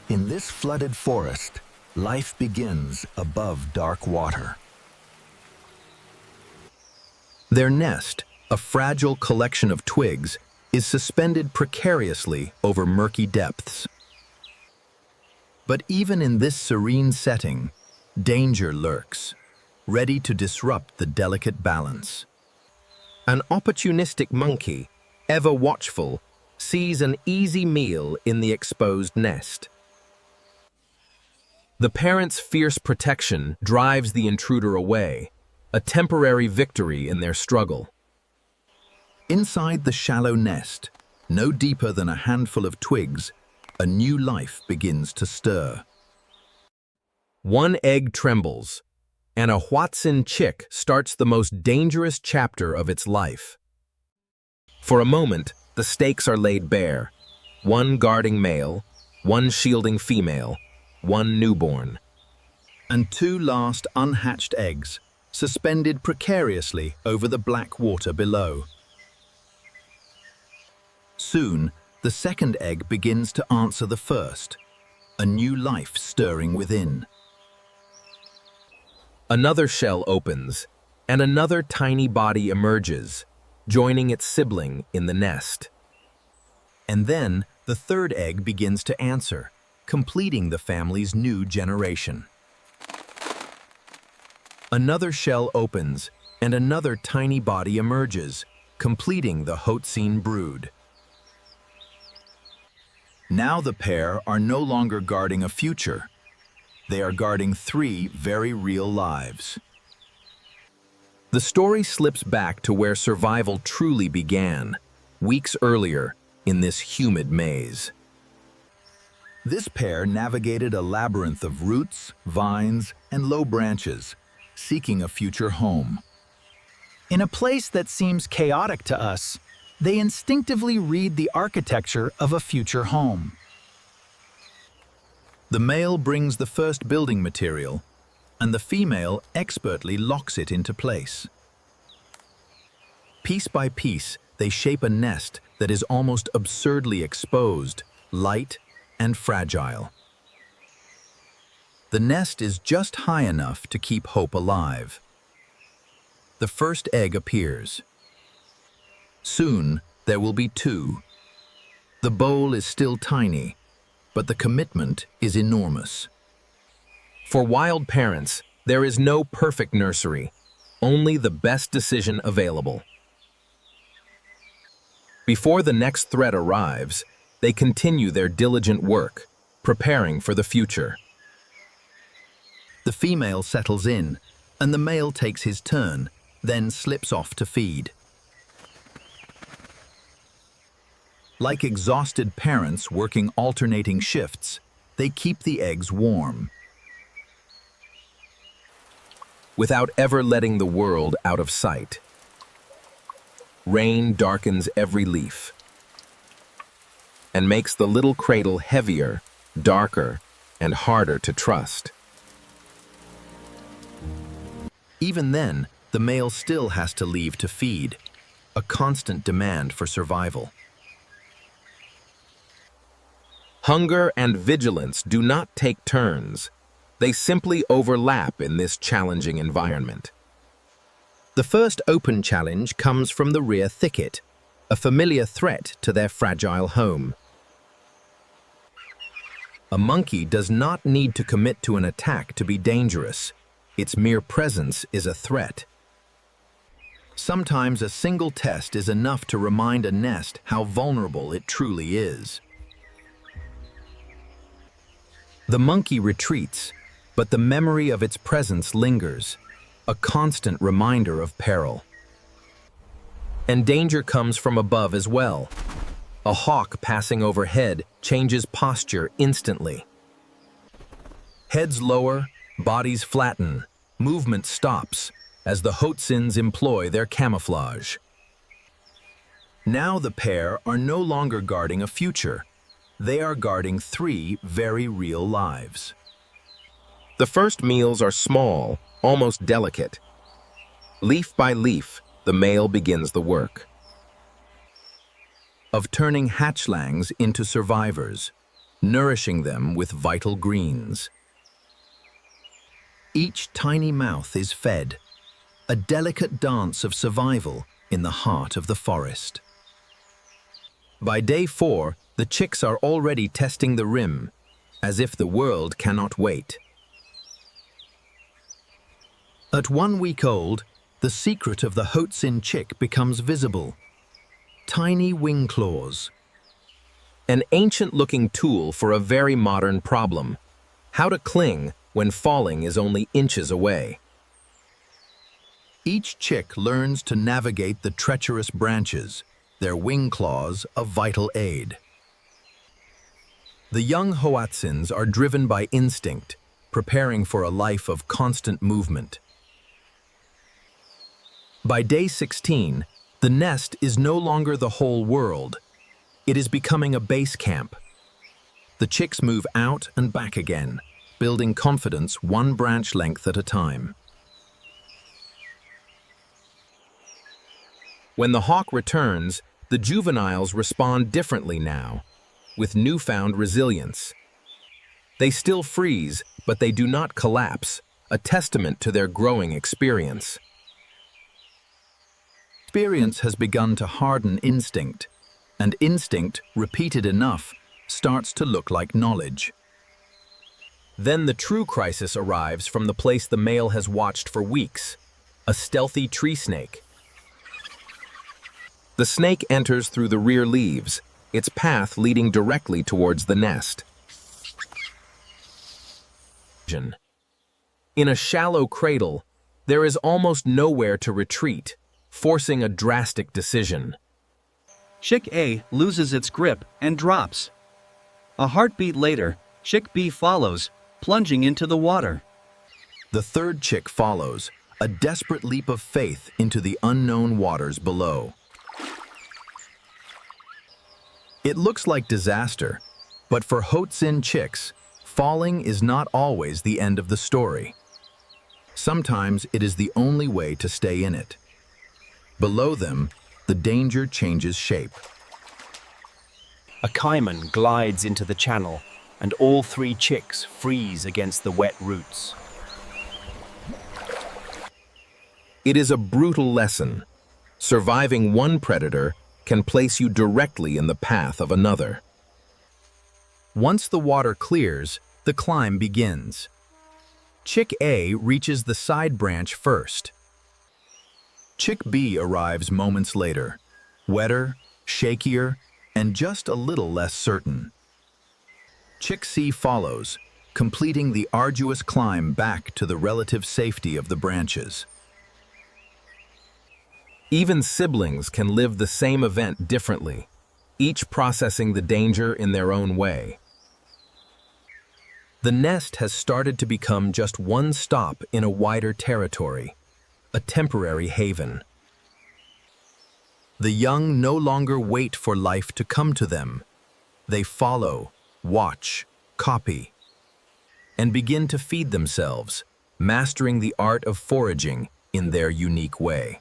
In this flooded forest, life begins above dark water. Their nest, a fragile collection of twigs, is suspended precariously over murky depths. But even in this serene setting, danger lurks, ready to disrupt the delicate balance. An opportunistic monkey, ever watchful, sees an easy meal in the exposed nest. The parent's fierce protection drives the intruder away, a temporary victory in their struggle. Inside the shallow nest, no deeper than a handful of twigs, a new life begins to stir. One egg trembles, and a Hoatzin chick starts the most dangerous chapter of its life. For a moment, the stakes are laid bare. One guarding male, one shielding female, one newborn. And two last unhatched eggs, suspended precariously over the black water below. Soon, the second egg begins to answer the first, a new life stirring within. Another shell opens, and another tiny body emerges, joining its sibling in the nest. And then, the third egg begins to answer, completing the family's new generation. Another shell opens, and another tiny body emerges, completing the Hoatzin brood. Now the pair are no longer guarding a future. They are guarding three very real lives. The story slips back to where survival truly began, weeks earlier, in this humid maze. This pair navigated a labyrinth of roots, vines, and low branches, seeking a future home. In a place that seems chaotic to us, they instinctively read the architecture of a future home. The male brings the first building material, and the female expertly locks it into place. Piece by piece, they shape a nest that is almost absurdly exposed, light, and fragile. The nest is just high enough to keep hope alive. The first egg appears. Soon, there will be two. The bowl is still tiny, but the commitment is enormous. For wild parents, there is no perfect nursery, only the best decision available. Before the next threat arrives, they continue their diligent work, preparing for the future. The female settles in, and the male takes his turn, then slips off to feed. Like exhausted parents working alternating shifts, they keep the eggs warm, without ever letting the world out of sight. Rain darkens every leaf and makes the little cradle heavier, darker, and harder to trust. Even then, the male still has to leave to feed, a constant demand for survival. Hunger and vigilance do not take turns. They simply overlap in this challenging environment. The first open challenge comes from the rear thicket, a familiar threat to their fragile home. A monkey does not need to commit to an attack to be dangerous. Its mere presence is a threat. Sometimes a single test is enough to remind a nest how vulnerable it truly is. The monkey retreats, but the memory of its presence lingers, a constant reminder of peril. And danger comes from above as well. A hawk passing overhead changes posture instantly. Heads lower, bodies flatten, movement stops as the Hoatzins employ their camouflage. Now the pair are no longer guarding a future. They are guarding three very real lives. The first meals are small, almost delicate. Leaf by leaf, the male begins the work of turning hatchlings into survivors, nourishing them with vital greens. Each tiny mouth is fed, a delicate dance of survival in the heart of the forest. By day 4, the chicks are already testing the rim, as if the world cannot wait. At 1 week old, the secret of the Hoatzin chick becomes visible. Tiny wing claws. An ancient-looking tool for a very modern problem: how to cling when falling is only inches away. Each chick learns to navigate the treacherous branches, their wing claws a vital aid. The young Hoatzins are driven by instinct, preparing for a life of constant movement. By day 16, the nest is no longer the whole world. It is becoming a base camp. The chicks move out and back again, building confidence one branch length at a time. When the hawk returns, the juveniles respond differently now, with newfound resilience. They still freeze, but they do not collapse, a testament to their growing experience. Experience has begun to harden instinct, and instinct, repeated enough, starts to look like knowledge. Then the true crisis arrives from the place the male has watched for weeks: a stealthy tree snake. The snake enters through the rear leaves, its path leading directly towards the nest. In a shallow cradle, there is almost nowhere to retreat, forcing a drastic decision. Chick A loses its grip and drops. A heartbeat later, Chick B follows, plunging into the water. The third chick follows, a desperate leap of faith into the unknown waters below. It looks like disaster, but for Hoatzin chicks, falling is not always the end of the story. Sometimes it is the only way to stay in it. Below them, the danger changes shape. A caiman glides into the channel, and all 3 chicks freeze against the wet roots. It is a brutal lesson. Surviving one predator can place you directly in the path of another. Once the water clears, the climb begins. Chick A reaches the side branch first. Chick B arrives moments later, wetter, shakier, and just a little less certain. Chick C follows, completing the arduous climb back to the relative safety of the branches. Even siblings can live the same event differently, each processing the danger in their own way. The nest has started to become just one stop in a wider territory, a temporary haven. The young no longer wait for life to come to them. They follow, watch, copy, and begin to feed themselves, mastering the art of foraging in their unique way.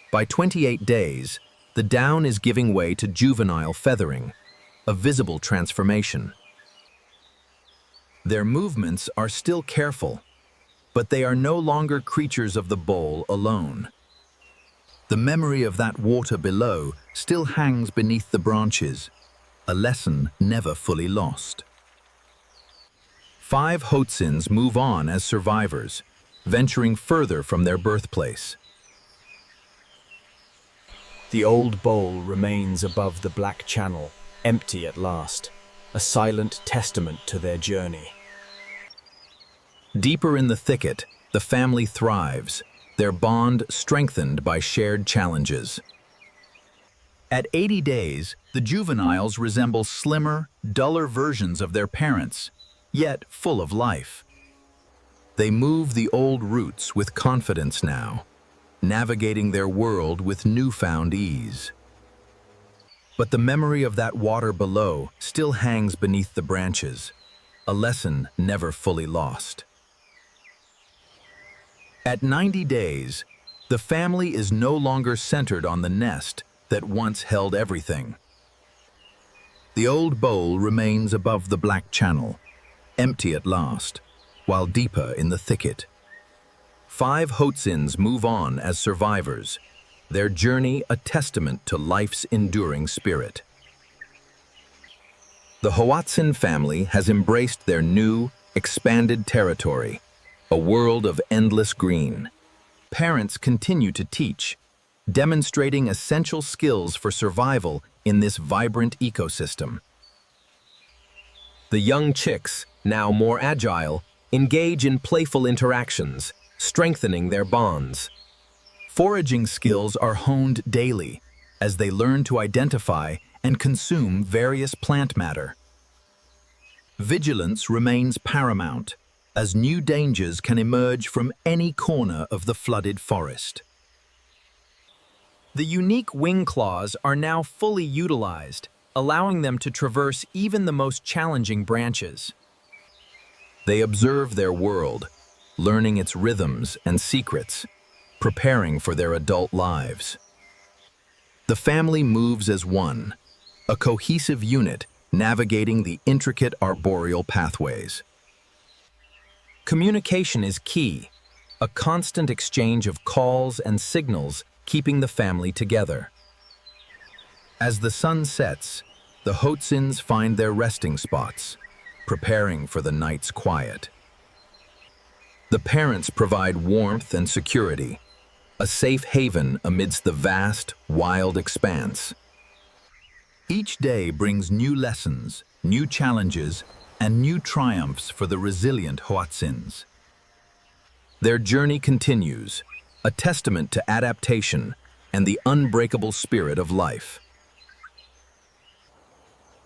By 28 days, the down is giving way to juvenile feathering, a visible transformation. Their movements are still careful, but they are no longer creatures of the bowl alone. The memory of that water below still hangs beneath the branches, a lesson never fully lost. 5 Hoatzins move on as survivors, venturing further from their birthplace. The old bowl remains above the black channel, empty at last, a silent testament to their journey. Deeper in the thicket, the family thrives, their bond strengthened by shared challenges. At 80 days, the juveniles resemble slimmer, duller versions of their parents, yet full of life. They move the old roots with confidence now, navigating their world with newfound ease. But the memory of that water below still hangs beneath the branches, a lesson never fully lost. At 90 days, the family is no longer centered on the nest that once held everything. The old bowl remains above the black channel, empty at last, while deeper in the thicket. 5 Hoatzins move on as survivors, their journey a testament to life's enduring spirit. The Hoatzin family has embraced their new, expanded territory, a world of endless green. Parents continue to teach, demonstrating essential skills for survival in this vibrant ecosystem. The young chicks, now more agile, engage in playful interactions, strengthening their bonds. Foraging skills are honed daily as they learn to identify and consume various plant matter. Vigilance remains paramount, as new dangers can emerge from any corner of the flooded forest. The unique wing claws are now fully utilized, allowing them to traverse even the most challenging branches. They observe their world, learning its rhythms and secrets, preparing for their adult lives. The family moves as one, a cohesive unit navigating the intricate arboreal pathways. Communication is key, a constant exchange of calls and signals keeping the family together. As the sun sets, the Hoatzins find their resting spots, preparing for the night's quiet. The parents provide warmth and security, a safe haven amidst the vast, wild expanse. Each day brings new lessons, new challenges, and new triumphs for the resilient Hoatzins. Their journey continues, a testament to adaptation and the unbreakable spirit of life.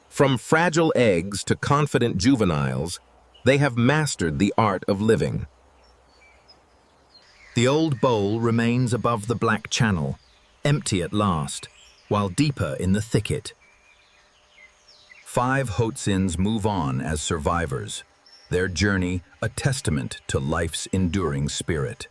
From fragile eggs to confident juveniles, they have mastered the art of living. The old bowl remains above the black channel, empty at last, while deeper in the thicket. 5 Hoatzins move on as survivors, their journey a testament to life's enduring spirit.